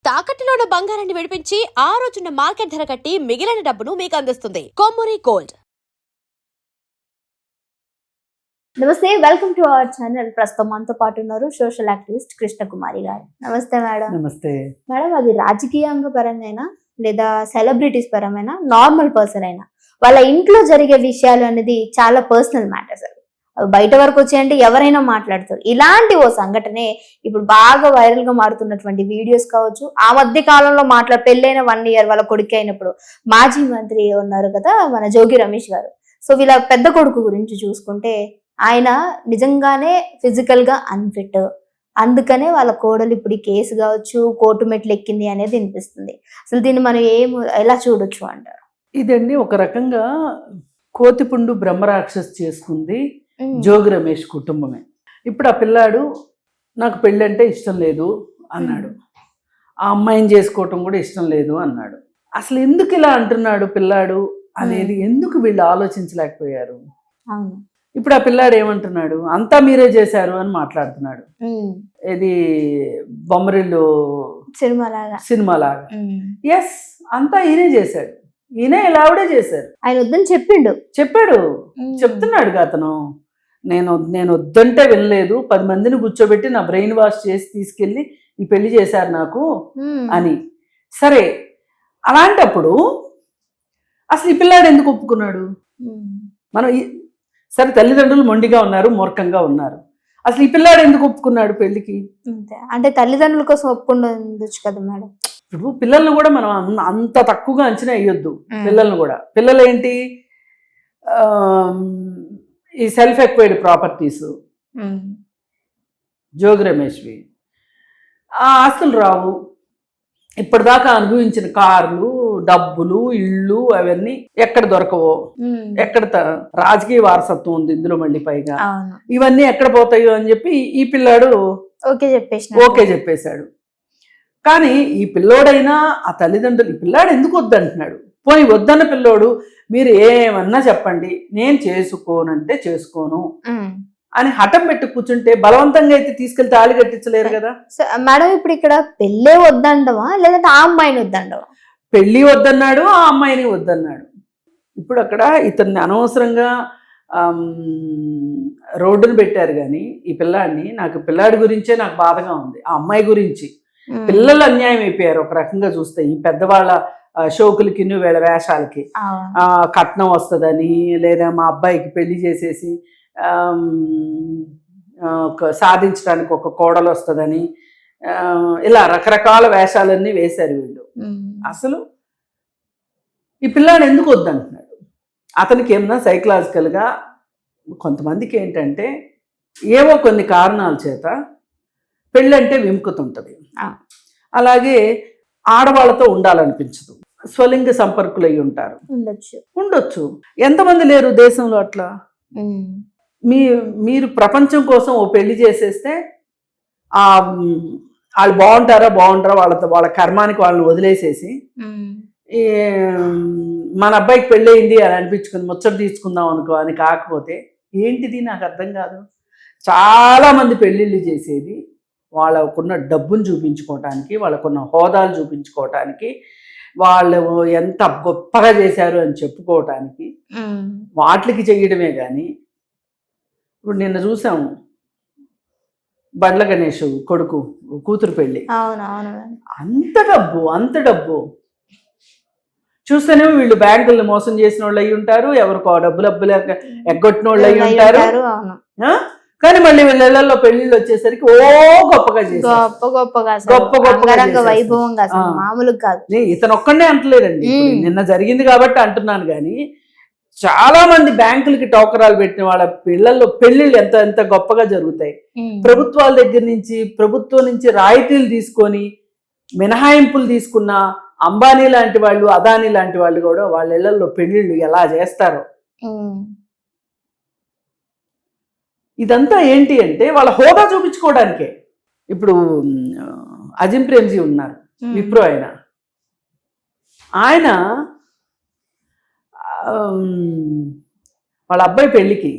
తాకట్టులో ఉన్న బంగారాన్ని విడిపించి ఆ రోజున్న మార్కెట్ ధర కట్టి మిగిలిన డబ్బును మీకు అందిస్తుంది కొమ్మూరి గోల్డ్. నమస్తే, వెల్కమ్ టు అవర్ ఛానల్. ప్రస్తుతం మనతో పాటు ఉన్నారు సోషల్ యాక్టివిస్ట్ కృష్ణకుమారి గారు. నమస్తే మేడం. నమస్తే మేడం, అది రాజకీయంగా పరంగా లేదా సెలబ్రిటీస్ పరమైన నార్మల్ పర్సన్ అయినా వాళ్ళ ఇంట్లో జరిగే విషయాలు అనేది చాలా పర్సనల్ మ్యాటర్స్. అవి బయట వరకు వచ్చాయంటే ఎవరైనా మాట్లాడతారు. ఇలాంటి ఓ సంఘటనే ఇప్పుడు బాగా వైరల్ గా మారుతున్నటువంటి వీడియోస్ కావచ్చు. ఆ మధ్య కాలంలో పెళ్ళైన 1 year వాళ్ళ కొడుకు అయినప్పుడు మాజీ మంత్రి ఉన్నారు కదా మన జోగి రమేష్ గారు. సో వీళ్ళ పెద్ద కొడుకు గురించి చూసుకుంటే ఆయన నిజంగానే ఫిజికల్ గా అన్ఫిట్, అందుకనే వాళ్ళ కోడలు ఇప్పుడు ఈ కేసు కావచ్చు కోర్టు మెట్లు ఎక్కింది అనేది వినిపిస్తుంది. అసలు దీన్ని మనం ఎలా చూడొచ్చు అంటారు? ఇదండి ఒక రకంగా కోతిపుండు బ్రహ్మరాక్షస్ చేసుకుంది జోగి రమేష్ కుటుంబమే. ఇప్పుడు ఆ పిల్లాడు నాకు పెళ్ళంటే ఇష్టం లేదు అన్నాడు, ఆ అమ్మాయిని చేసుకోవటం కూడా ఇష్టం లేదు అన్నాడు. అసలు ఎందుకు ఇలా అంటున్నాడు పిల్లాడు అనేది ఎందుకు వీళ్ళు ఆలోచించలేకపోయారు? ఇప్పుడు ఆ పిల్లాడు ఏమంటున్నాడు, అంతా మీరే చేశారు అని మాట్లాడుతున్నాడు. ఇది బొమ్మరిల్లు సినిమాలాగా. ఎస్, అంతా ఈయనే చేశాడు, ఈయనే ఇలావిడే చేశారు. ఆయన వద్దని చెప్పాడు చెప్తున్నాడు అతను. నేను వద్దంటే వెళ్ళలేదు, 10 మందిని కూర్చోబెట్టి నా బ్రెయిన్ వాష్ చేసి తీసుకెళ్ళి ఈ పెళ్లి చేశారు నాకు అని. సరే, అలాంటప్పుడు అసలు ఈ పిల్లాడు ఎందుకు ఒప్పుకున్నాడు? మనం సరే, తల్లిదండ్రులు మొండిగా ఉన్నారు, మూర్ఖంగా ఉన్నారు. అసలు ఈ పిల్లాడు ఎందుకు ఒప్పుకున్నాడు పెళ్లికి? అంటే తల్లిదండ్రుల కోసం ఒప్పుకుండొచ్చు కదా మేడం. ఇప్పుడు పిల్లల్ని కూడా మనం అంత తక్కువగా అంచనా వేయొద్దు. పిల్లల్ని కూడా, పిల్లలు ఏంటి, ఈ సెల్ఫ్ ఎక్వైర్డ్ ప్రాపర్టీస్ జోగి రమేష్వి, ఆ ఆస్తులు రావు. ఇప్పటిదాకా అనుభవించిన కార్లు, డబ్బులు, ఇళ్ళు అవన్నీ ఎక్కడ దొరకవో, ఎక్కడ రాజకీయ వారసత్వం ఉంది ఇందులో మళ్ళీ పైగా, ఇవన్నీ ఎక్కడ పోతాయో అని చెప్పి ఈ పిల్లాడు ఓకే చెప్పేశాడు. కానీ ఈ పిల్లోడైనా ఆ తల్లిదండ్రులు ఈ పిల్లాడు ఎందుకు వద్దంటున్నాడు? పోనీ వద్దన్న పిల్లోడు మీరు ఏమన్నా చెప్పండి, నేను చేసుకోనంటే చేసుకోను అని హఠం పెట్టి కూర్చుంటే బలవంతంగా అయితే తీసుకెళ్తే తాళి కట్టించలేరు కదా మేడం. ఇప్పుడు ఇక్కడ పెళ్ళే వద్దండవా లేదంటే ఆ అమ్మాయిని వద్దండవా? పెళ్ళి వద్దన్నాడు, ఆ అమ్మాయిని వద్దన్నాడు. ఇప్పుడు అక్కడ ఇతన్ని అనవసరంగా రోడ్డును పెట్టారు. కానీ ఈ పిల్లాడిని, నాకు పిల్లాడి గురించే నాకు బాధగా ఉంది, ఆ అమ్మాయి గురించి. పిల్లలు అన్యాయం అయిపోయారు ఒక రకంగా చూస్తే. ఈ పెద్దవాళ్ళ షోకులకి వీళ్ళ వేషాలకి కట్నం వస్తుందని, లేదా మా అబ్బాయికి పెళ్లి చేసేసి సాధించడానికి ఒక కోడలు వస్తుందని, ఇలా రకరకాల వేషాలన్నీ వేశారు వీళ్ళు. అసలు ఈ పిల్లాడు ఎందుకు వద్దంటున్నాడు? అతనికి ఏమన్నా సైకలాజికల్గా కొంతమందికి ఏంటంటే ఏవో కొన్ని కారణాల చేత పెళ్ళంటే విముఖత ఉంటుంది. అలాగే ఆడవాళ్ళతో ఉండాలనిపించదు, స్వలింగ సంపర్కులు అయి ఉంటారు, ఉండొచ్చు. ఎంతమంది లేరు దేశంలో అట్లా? మీరు ప్రపంచం కోసం ఓ పెళ్లి చేసేస్తే వాళ్ళు బాగుంటారా వాళ్ళ కర్మానికి వాళ్ళని వదిలేసేసి మన అబ్బాయికి పెళ్ళయింది అని అనిపించుకుని ముచ్చట తీసుకుందాం అనుకో అని కాకపోతే ఏంటిది నాకు అర్థం కాదు. చాలామంది పెళ్ళిళ్ళు చేసేది వాళ్ళకున్న డబ్బును చూపించుకోవటానికి, వాళ్ళకున్న హోదాలు చూపించుకోవటానికి, వాళ్ళు ఎంత గొప్పగా చేశారు అని చెప్పుకోవటానికి, వాటికి చేయడమే. కానీ ఇప్పుడు నిన్న చూసాము బండ్ల గణేష్ కూతురు పెళ్ళి, అంత డబ్బు చూస్తేనే వీళ్ళు బ్యాంకుల్ని మోసం చేసిన వాళ్ళు అయి ఉంటారు, ఎవరికో డబ్బులు ఎగ్గొట్టిన వాళ్ళు అయి ఉంటారు. కానీ మళ్ళీ వీళ్ళ ఇళ్లలో పెళ్లిళ్ళు వచ్చేసరికి గొప్పగా ఇతను ఒక్కడే అంటలేదండి, నిన్న జరిగింది కాబట్టి అంటున్నాను. కానీ చాలా మంది బ్యాంకులకి టోకరాలు పెట్టిన వాళ్ళ పిల్లల్లో పెళ్లిళ్ళు ఎంత గొప్పగా జరుగుతాయి. ప్రభుత్వాల దగ్గర నుంచి, ప్రభుత్వం నుంచి రాయితీలు తీసుకొని మినహాయింపులు తీసుకున్న అంబానీ లాంటి వాళ్ళు, అదానీ లాంటి వాళ్ళు కూడా వాళ్ళ ఇళ్లలో పెళ్లిళ్ళు ఎలా చేస్తారో. ఇదంతా ఏంటి అంటే వాళ్ళ హోదా చూపించుకోవడానికే. ఇప్పుడు అజిం ప్రేమ్జీ ఉన్నారు, విప్రో ఆయన వాళ్ళ అబ్బాయి పెళ్ళికి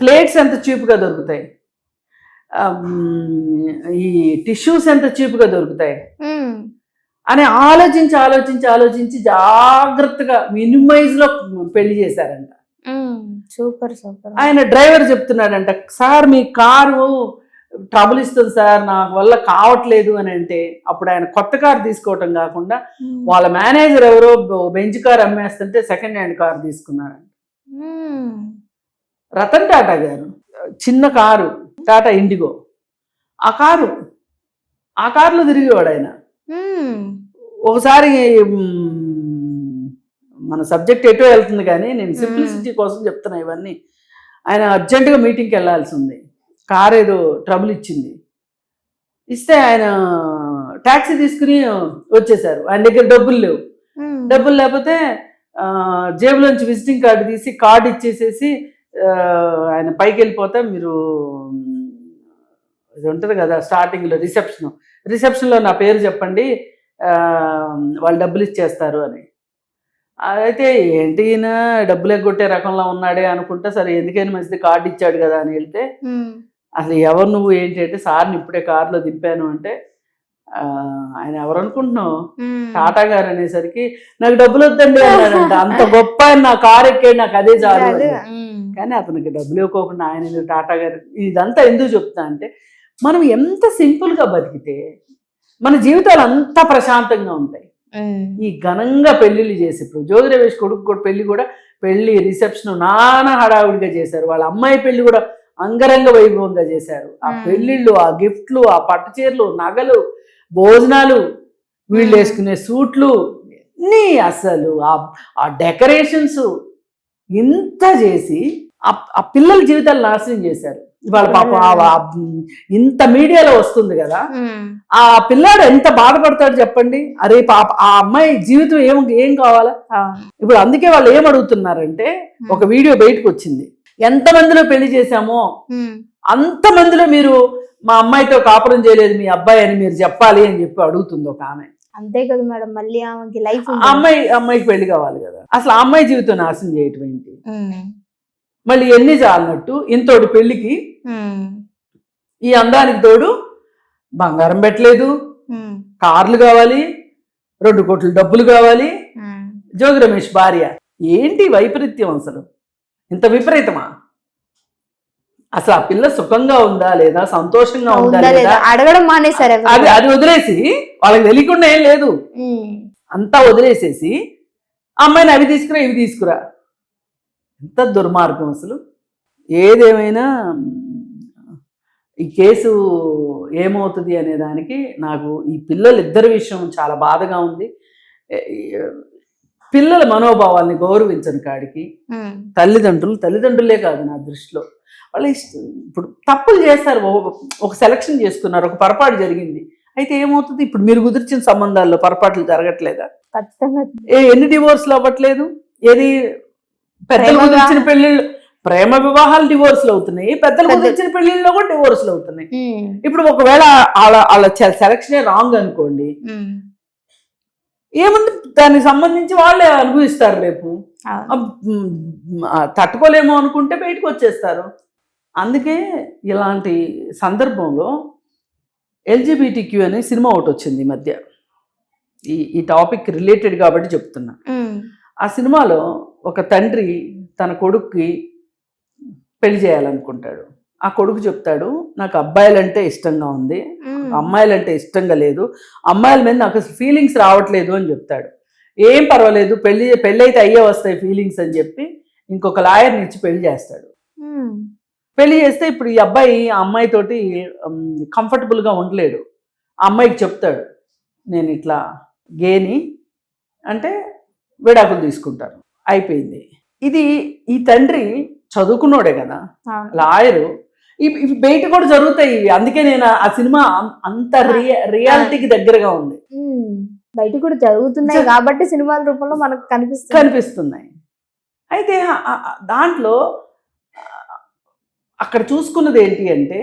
ప్లేట్స్ ఎంత చీప్గా దొరుకుతాయి, ఈ టిష్యూస్ ఎంత చీప్గా దొరుకుతాయి అని ఆలోచించి జాగ్రత్తగా మినిమైజ్లో పెళ్లి చేశారంట. Super super. ఆయన డ్రైవర్ చెప్తున్నాడంట, సార్ మీ కారు ట్రబుల్ ఇస్తుంది సార్, నాకు వల్ల కావట్లేదు అని అంటే, అప్పుడు ఆయన కొత్త కారు తీసుకోవటం కాకుండా వాళ్ళ మేనేజర్ ఎవరో బెంచ్ కార్ అమ్మేస్తుంటే సెకండ్ హ్యాండ్ కారు తీసుకున్నారంట. రతన్ టాటా గారు చిన్న కారు టాటా ఇండిగో, ఆ కారులో తిరిగేవాడు ఆయన. ఒకసారి మన సబ్జెక్ట్ ఎటో వెళ్తుంది కానీ నేను సింప్లిసిటీ కోసం చెప్తున్నా ఇవన్నీ. ఆయన అర్జెంటుగా మీటింగ్కి వెళ్ళాల్సి ఉంది, కారు ఏదో ట్రబుల్ ఇస్తే ఆయన ట్యాక్సీ తీసుకుని వచ్చేసారు. ఆయన దగ్గర డబ్బులు లేవు. డబ్బులు లేకపోతే జేబులోంచి విజిటింగ్ కార్డు తీసి కార్డు ఇచ్చేసేసి ఆయన పైకి వెళ్ళిపోతే, మీరు ఇది ఉంటుంది కదా స్టార్టింగ్లో రిసెప్షన్లో నా పేరు చెప్పండి, వాళ్ళు డబ్బులు ఇచ్చేస్తారు అని. అయితే ఏంటి ఈయన డబ్బులు ఎగ్గొట్టే రకంలో ఉన్నాడే అనుకుంటా, సరే ఎందుకైనా మంచిది కార్డు ఇచ్చాడు కదా అని వెళ్తే, అసలు ఎవరు నువ్వు ఏంటి అంటే, సార్ని ఇప్పుడే కారులో దింపాను అంటే, ఆయన ఎవరు అనుకుంటున్నావు, టాటా గారు అనేసరికి నాకు డబ్బులు వద్దండి అన్నాడంట. అంత గొప్ప నా కారు ఎక్కాడు, నాకు అదే చాలు. కానీ అతనికి డబ్బులు ఇవ్వకోకుండా ఆయన టాటా గారు. ఇదంతా ఎందుకు చెప్తా అంటే, మనం ఎంత సింపుల్గా బతికితే మన జీవితాలు అంతా ప్రశాంతంగా ఉంటాయి. ఈ ఘనంగా పెళ్లిళ్ళు చేసి, ఇప్పుడు జోగి రమేష్ కొడుకు పెళ్లి రిసెప్షన్ నానా హడావుడిగా చేశారు. వాళ్ళ అమ్మాయి పెళ్లి కూడా అంగరంగ వైభవంగా చేశారు. ఆ పెళ్లిళ్ళు, ఆ గిఫ్ట్లు, ఆ పట్టు చీరలు, నగలు, భోజనాలు, వీళ్ళు వేసుకునే సూట్లు అన్నీ, అసలు ఆ డెకరేషన్స్ ఇంత చేసి ఆ పిల్లల జీవితాలు నాశనం చేశారు. ఇవాళ పాపం ఇంత మీడియాలో వస్తుంది కదా, ఆ పిల్లాడు ఎంత బాధపడతాడు చెప్పండి. అరే పాప, ఆ అమ్మాయి జీవితం ఏం కావాలా ఇప్పుడు. అందుకే వాళ్ళు ఏం అడుగుతున్నారంటే, ఒక వీడియో బయటకు వచ్చింది, ఎంతమందిలో పెళ్లి చేశామో అంతమందిలో మీరు మా అమ్మాయితో కాపురం చేయలేదు మీ అబ్బాయి అని మీరు చెప్పాలి అని చెప్పి అడుగుతుంది ఒక ఆమె. అంతే కదా మేడం, మళ్ళీ ఆమెకి లైఫ్, అమ్మాయికి పెళ్లి కావాలి కదా, అసలు ఆ అమ్మాయి జీవితం నాశనం చేయటం ఏంటి? మళ్ళీ ఎన్ని చాలన్నట్టు ఇంతోటి పెళ్లికి ఈ అందానికి తోడు బంగారం పెట్టలేదు, కార్లు కావాలి, 2 కోట్ల డబ్బులు కావాలి. జోగి రమేష్ భార్య ఏంటి వైపరీత్యం, అసలు ఇంత విపరీతమా? అసలు ఆ పిల్ల సుఖంగా ఉందా లేదా, సంతోషంగా ఉందా లేదా అడగడం మానేశారు. అది వదిలేసి, వాళ్ళకి తెలియకుండా ఏం లేదు, అంతా వదిలేసేసి అమ్మాయిని అవి తీసుకురా ఇవి తీసుకురా. ఎంత దుర్మార్గం అసలు. ఏదేమైనా ఈ కేసు ఏమవుతుంది అనే దానికి నాకు ఈ పిల్లలిద్దరి విషయం చాలా బాధగా ఉంది. పిల్లల మనోభావాల్ని గౌరవించని కాడికి తల్లిదండ్రులే కాదు నా దృష్టిలో, వాళ్ళు ఇప్పుడు తప్పులు చేస్తారు, ఒక సెలక్షన్ చేసుకున్నారు, ఒక పొరపాటు జరిగింది. అయితే ఏమవుతుంది, ఇప్పుడు మీరు కుదిర్చిన సంబంధాల్లో పొరపాట్లు జరగట్లేదా? ఎన్ని డివోర్స్లు అవ్వట్లేదు? ఏది పెద్దలు కుదిర్చిన పెళ్లిళ్ళు, ప్రేమ వివాహాలు డివోర్స్లు అవుతున్నాయి, పెద్దలు కుదిర్చిన పెళ్లిళ్ళలో కూడా డివోర్స్లు అవుతున్నాయి. ఇప్పుడు ఒకవేళ వాళ్ళ సెలక్షనే రాంగ్ అనుకోండి, ఏముంది, దానికి సంబంధించి వాళ్ళే అనుభవిస్తారు. రేపు తట్టుకోలేమో అనుకుంటే బయటకు వచ్చేస్తారు. అందుకే ఇలాంటి సందర్భంలో LGBTQ అనే సినిమా ఒకటి వచ్చింది ఈ మధ్య, ఈ టాపిక్ రిలేటెడ్ కాబట్టి చెప్తున్నా. ఆ సినిమాలో ఒక తండ్రి తన కొడుక్కి పెళ్లి చేయాలనుకుంటాడు. ఆ కొడుకు చెప్తాడు, నాకు అబ్బాయిలంటే ఇష్టంగా ఉంది, అమ్మాయిలంటే ఇష్టంగా లేదు, అమ్మాయిల మీద నాకు ఫీలింగ్స్ రావట్లేదు అని చెప్తాడు. ఏం పర్వాలేదు, పెళ్ళి అయితే అయ్యే వస్తాయి ఫీలింగ్స్ అని చెప్పి ఇంకొక లాయర్ని ఇచ్చి పెళ్లి చేస్తాడు. పెళ్లి చేస్తే ఇప్పుడు ఈ అబ్బాయి ఆ అమ్మాయితోటి కంఫర్టబుల్గా ఉండలేడు. ఆ అమ్మాయికి చెప్తాడు, నేను ఇట్లా గేని అంటే విడాకులు తీసుకుంటారు, అయిపోయింది. ఈ తండ్రి చదువుకున్నోడే కదా, లాయరు. ఇవి బయట కూడా జరుగుతాయి. అందుకే నేను ఆ సినిమా అంత రియాలిటీకి దగ్గరగా ఉంది. బయట కూడా జరుగుతున్నాయి కాబట్టి సినిమాల రూపంలో మనకు కనిపిస్తున్నాయి. అయితే దాంట్లో అక్కడ చూసుకున్నది ఏంటి అంటే,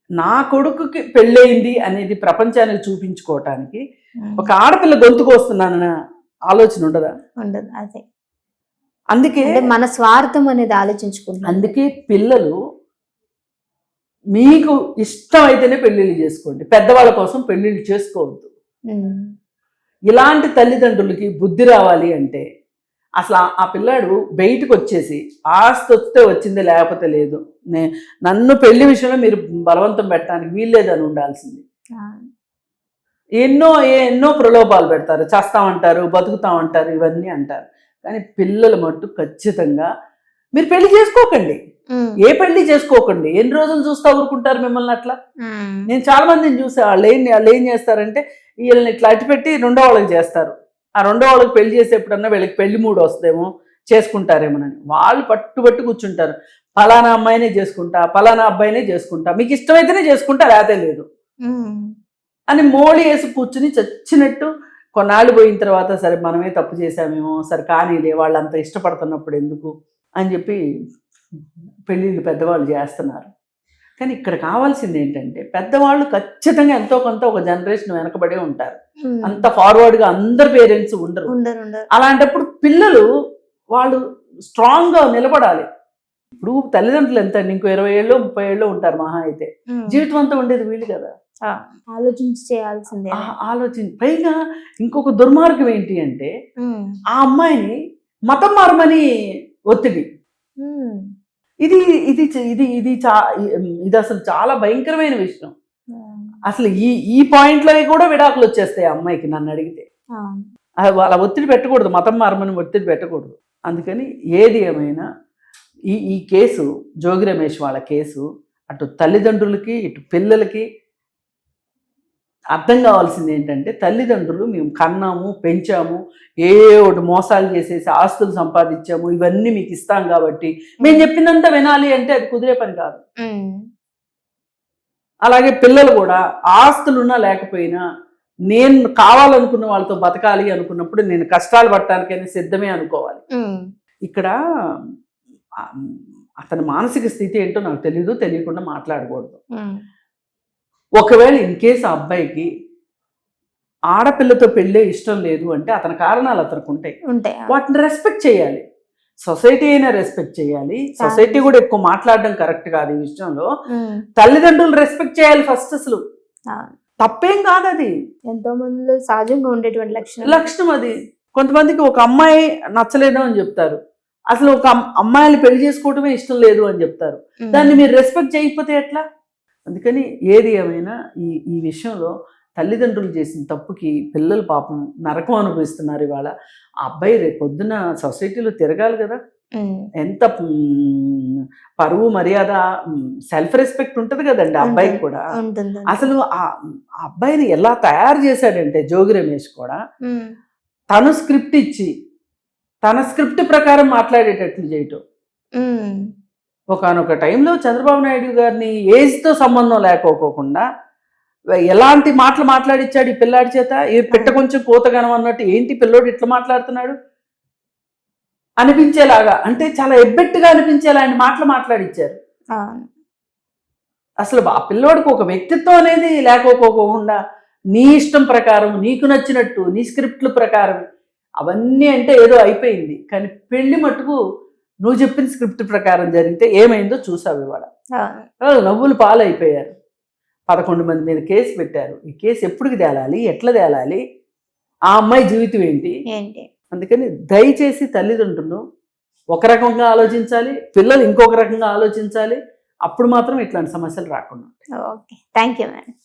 నా కొడుకుకి పెళ్ళయింది అనేది ప్రపంచానికి చూపించుకోవటానికి ఒక ఆడపిల్ల గొంతుకు వస్తున్నానన్న ఆలోచన ఉండదా? ఉండదు. అదే అందుకే మన స్వార్థం అనేది ఆలోచించుకుంటాం. అందుకే పిల్లలు మీకు ఇష్టమైతేనే పెళ్ళిళ్ళు చేసుకోండి, పెద్దవాళ్ళ కోసం పెళ్ళిళ్ళు చేసుకోవద్దు. ఇలాంటి తల్లిదండ్రులకి బుద్ధి రావాలి అంటే అసలు ఆ పిల్లాడు బయటకు వచ్చేసి ఆస్తి వస్తే వచ్చింది లేకపోతే లేదు, నన్ను పెళ్లి విషయంలో మీరు బలవంతం పెట్టడానికి వీల్లేదని ఉండాల్సింది. ఎన్నో ప్రలోభాలు పెడతారు, చేస్తామంటారు, బతుకుతామంటారు, ఇవన్నీ అంటారు. కానీ పిల్లలు మట్టు ఖచ్చితంగా మీరు పెళ్లి చేసుకోకండి, ఏ పెళ్లి చేసుకోకండి. ఎన్ని రోజులు చూస్తా ఊరుకుంటారు మిమ్మల్ని అట్లా? నేను చాలా మందిని చూసా, వాళ్ళు ఏం చేస్తారంటే వీళ్ళని ఇట్లా అట్టిపెట్టి రెండో వాళ్ళకి చేస్తారు. ఆ రెండో వాళ్ళకి పెళ్లి చేసేప్పుడన్నా వీళ్ళకి పెళ్లి మూడు వస్తుందేమో, చేసుకుంటారేమోనని వాళ్ళు పట్టు కూర్చుంటారు. ఫలానా అమ్మాయినే చేసుకుంటా, ఫలానా అబ్బాయినే చేసుకుంటా, మీకు ఇష్టమైతేనే చేసుకుంటా, లేతే లేదు అని మోళి వేసి కూర్చుని చచ్చినట్టు. కొన్నాళ్ళు పోయిన తర్వాత సరే మనమే తప్పు చేశామేమో, సరే కానీలే, వాళ్ళు అంత ఇష్టపడుతున్నప్పుడు ఎందుకు అని చెప్పి పెళ్ళిళ్ళు పెద్దవాళ్ళు చేస్తున్నారు. కానీ ఇక్కడ కావాల్సింది ఏంటంటే పెద్దవాళ్ళు ఖచ్చితంగా ఎంతో కొంత ఒక జనరేషన్ వెనకబడే ఉంటారు, అంత ఫార్వర్డ్గా అందరు పేరెంట్స్ ఉండరు. అలాంటప్పుడు పిల్లలు వాళ్ళు స్ట్రాంగ్గా నిలబడాలి. ఇప్పుడు తల్లిదండ్రులు ఎంత అండి, ఇంకో 20 ఏళ్ళు 30 ఏళ్ళు ఉంటారు మహా అయితే, జీవితం అంతా ఉండేది వీళ్ళు కదా. ఆలోచించి చేయాల్సిందే. పైగా ఇంకొక దుర్మార్గం ఏంటి అంటే ఆ అమ్మాయిని మతం మారమని ఒత్తిడి. ఇది ఇది ఇది ఇది ఇది అసలు చాలా భయంకరమైన విషయం. అసలు ఈ పాయింట్లో కూడా విడాకులు వచ్చేస్తాయి ఆ అమ్మాయికి, నన్ను అడిగితే. వాళ్ళ ఒత్తిడి పెట్టకూడదు, మతం మారమని ఒత్తిడి పెట్టకూడదు. అందుకని ఏది ఏమైనా ఈ కేసు, జోగి రమేష్ వాళ్ళ కేసు, అటు తల్లిదండ్రులకి ఇటు పిల్లలకి అర్థం కావాల్సింది ఏంటంటే తల్లిదండ్రులు మేము కన్నాము, పెంచాము, ఒకటి మోసాలు చేసేసి ఆస్తులు సంపాదించాము, ఇవన్నీ మీకు ఇస్తాం కాబట్టి మేము చెప్పినంత వినాలి అంటే అది కుదిరే పని కాదు. అలాగే పిల్లలు కూడా ఆస్తులున్నా లేకపోయినా నేను కావాలనుకున్న వాళ్ళతో బతకాలి అనుకున్నప్పుడు నేను కష్టాలు పడటానికైనా సిద్ధమే అనుకోవాలి. ఇక్కడ అతని మానసిక స్థితి ఏంటో నాకు తెలీదు, తెలియకుండా మాట్లాడకూడదు. ఒకవేళ ఇన్ కేసు ఆ అబ్బాయికి ఆడపిల్లతో పెళ్ళే ఇష్టం లేదు అంటే అతని కారణాలు అతనికి ఉంటాయి, వాటిని రెస్పెక్ట్ చేయాలి. సొసైటీ అయినా రెస్పెక్ట్ చేయాలి. సొసైటీ కూడా ఎక్కువ మాట్లాడడం కరెక్ట్ కాదు ఈ విషయంలో. తల్లిదండ్రులు రెస్పెక్ట్ చేయాలి ఫస్ట్. అసలు తప్పేం కాదు, అది ఎంతో మందిలో సహజంగా ఉండేటువంటి లక్షణం అది. కొంతమందికి ఒక అమ్మాయి నచ్చలేదు అని చెప్తారు, అసలు ఒక అమ్మాయిని పెళ్లి చేసుకోవటమే ఇష్టం లేదు అని చెప్తారు. దాన్ని మీరు రెస్పెక్ట్ చేయకపోతే ఎట్లా? అందుకని ఏది ఏమైనా ఈ విషయంలో తల్లిదండ్రులు చేసిన తప్పుకి పిల్లలు పాపం నరకం అనుభవిస్తున్నారు ఇవాళ. ఆ అబ్బాయి రేపు పొద్దున సొసైటీలో తిరగాలి కదా, ఎంత పరువు మర్యాద సెల్ఫ్ రెస్పెక్ట్ ఉంటుంది కదండి ఆ అబ్బాయికి కూడా. అసలు ఆ అబ్బాయిని ఎలా తయారు చేశాడంటే జోగి రమేష్ కూడా, తను స్క్రిప్ట్ ఇచ్చి తన స్క్రిప్ట్ ప్రకారం మాట్లాడేటట్లు చేయటం. ఒకనొక టైంలో చంద్రబాబు నాయుడు గారిని ఏజ్తో సంబంధం లేకపోకుండా ఎలాంటి మాటలు మాట్లాడిచ్చాడు ఈ పిల్లాడి చేత. ఈ పిట్ట కొంచెం కోతగనం అన్నట్టు ఏంటి పిల్లోడు ఇట్లా మాట్లాడుతున్నాడు అనిపించేలాగా, అంటే చాలా ఎబ్బెట్టుగా అనిపించేలా ఆయన మాటలు మాట్లాడిచ్చారు. అసలు ఆ పిల్లోడికి ఒక వ్యక్తిత్వం అనేది లేకపోకుండా నీ ఇష్టం ప్రకారం, నీకు నచ్చినట్టు, నీ స్క్రిప్ట్ల ప్రకారం అవన్నీ అంటే ఏదో అయిపోయింది. కానీ పెళ్లి మట్టుకు నువ్వు చెప్పిన స్క్రిప్ట్ ప్రకారం జరిగితే ఏమైందో చూసావు ఇవాళ. నవ్వులు పాలైపోయారు. 11 మంది మీద కేసు పెట్టారు. ఈ కేసు ఎప్పటికి తేలాలి, ఎట్లా తేలాలి, ఆ అమ్మాయి జీవితం ఏంటి? అందుకని దయచేసి తల్లిదండ్రులు ఒక రకంగా ఆలోచించాలి, పిల్లలు ఇంకొక రకంగా ఆలోచించాలి. అప్పుడు మాత్రం ఇట్లాంటి సమస్యలు రాకుండా. Okay, thank you madam.